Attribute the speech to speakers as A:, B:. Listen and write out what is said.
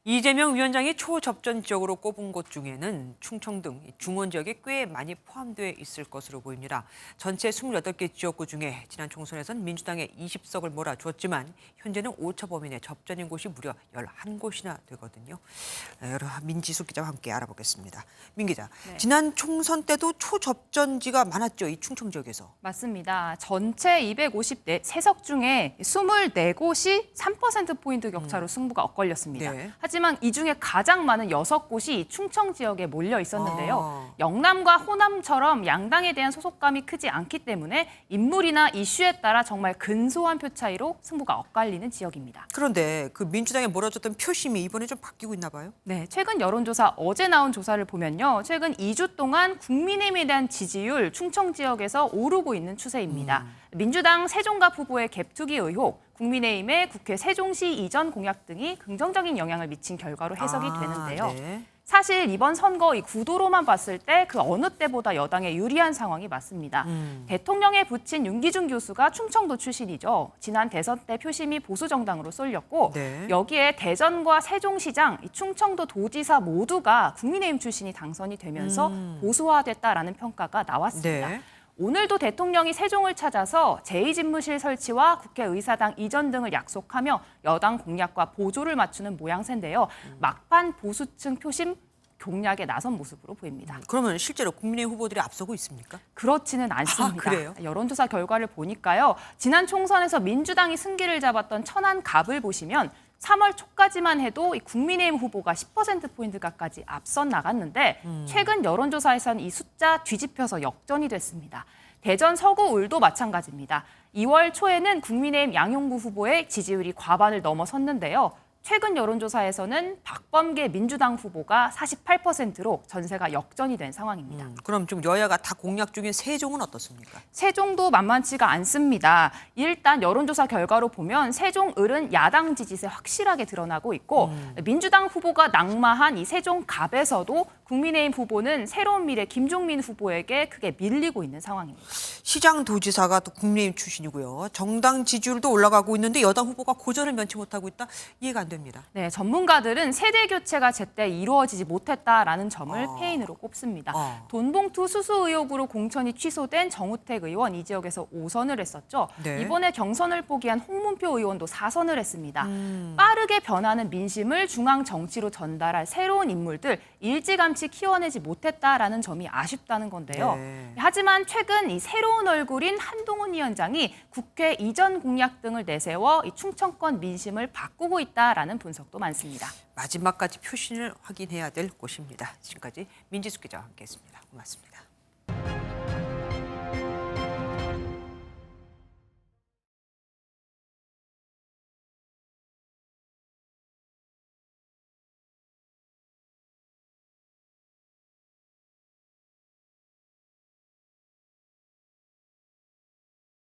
A: 이재명 위원장이 초접전 지역으로 꼽은 곳 중에는 충청 등 중원 지역이 꽤 많이 포함되어 있을 것으로 보입니다. 전체 28개 지역구 중에 지난 총선에선 민주당에 20석을 몰아주었지만 현재는 오차 범위 내 접전인 곳이 무려 11곳이나 되거든요. 여러 민지숙 기자와 함께 알아보겠습니다. 민 기자,
B: 네.
A: 지난 총선 때도 초접전지가 많았죠, 이 충청 지역에서.
B: 맞습니다. 전체 253석 중에 24곳이 3%포인트 격차로 승부가 엇갈렸습니다.
A: 네.
B: 하지만 이 중에 가장 많은 6곳이 충청 지역에 몰려 있었는데요.
A: 아.
B: 영남과 호남처럼 양당에 대한 소속감이 크지 않기 때문에 인물이나 이슈에 따라 정말 근소한 표 차이로 승부가 엇갈리는 지역입니다.
A: 그런데 그 민주당에 몰아줬던 표심이 이번에 좀 바뀌고 있나 봐요?
B: 네, 최근 여론조사 어제 나온 조사를 보면요. 최근 2주 동안 국민의힘에 대한 지지율 충청 지역에서 오르고 있는 추세입니다. 민주당 세종갑 후보의 갭투기 의혹, 국민의힘의 국회 세종시 이전 공약 등이 긍정적인 영향을 미친 결과로 해석이 되는데요.
A: 네.
B: 사실 이번 선거 이 구도로만 봤을 때 그 어느 때보다 여당에 유리한 상황이 맞습니다. 대통령에 붙인 윤기준 교수가 충청도 출신이죠. 지난 대선 때 표심이 보수 정당으로 쏠렸고
A: 네.
B: 여기에 대전과 세종시장, 이 충청도 도지사 모두가 국민의힘 출신이 당선이 되면서 보수화됐다라는 평가가 나왔습니다.
A: 네.
B: 오늘도 대통령이 세종을 찾아서 제2집무실 설치와 국회의사당 이전 등을 약속하며 여당 공약과 보조를 맞추는 모양새인데요. 막판 보수층 표심 공략에 나선 모습으로 보입니다.
A: 그러면 실제로 국민의힘 후보들이 앞서고 있습니까?
B: 그렇지는 않습니다.
A: 그래요?
B: 여론조사 결과를 보니까요. 지난 총선에서 민주당이 승기를 잡았던 천안갑을 보시면 3월 초까지만 해도 이 국민의힘 후보가 10%포인트가까지 앞선 나갔는데 최근 여론조사에선 이 숫자 뒤집혀서 역전이 됐습니다. 대전 서구 울도 마찬가지입니다. 2월 초에는 국민의힘 양용구 후보의 지지율이 과반을 넘어섰는데요. 최근 여론조사에서는 박범계 민주당 후보가 48%로 전세가 역전이 된 상황입니다.
A: 그럼 지금 여야가 다 공약 중에 세종은 어떻습니까?
B: 세종도 만만치가 않습니다. 일단 여론조사 결과로 보면 세종 을은 야당 지지세 확실하게 드러나고 있고 민주당 후보가 낙마한 이 세종갑에서도 국민의힘 후보는 새로운 미래 김종민 후보에게 크게 밀리고 있는 상황입니다.
A: 시장 도지사가 또 국민의힘 출신이고요. 정당 지지율도 올라가고 있는데 여당 후보가 고전을 면치 못하고 있다? 이해가 안 됩니다.
B: 네, 전문가들은 세대 교체가 제때 이루어지지 못했다라는 점을 패인으로 꼽습니다. 돈봉투 수수 의혹으로 공천이 취소된 정우택 의원 이 지역에서 5선을 했었죠.
A: 네.
B: 이번에 경선을 포기한 홍문표 의원도 4선을 했습니다. 빠르게 변하는 민심을 중앙 정치로 전달할 새로운 인물들 일찌감치 키워내지 못했다라는 점이 아쉽다는 건데요.
A: 네.
B: 하지만 최근 이 새로운 얼굴인 한동훈 위원장이 국회 이전 공약 등을 내세워 이 충청권 민심을 바꾸고 있다라는 분석도 많습니다.
A: 마지막까지 표심을 확인해야 될 곳입니다. 지금까지 민지숙 기자와 함께했습니다. 고맙습니다.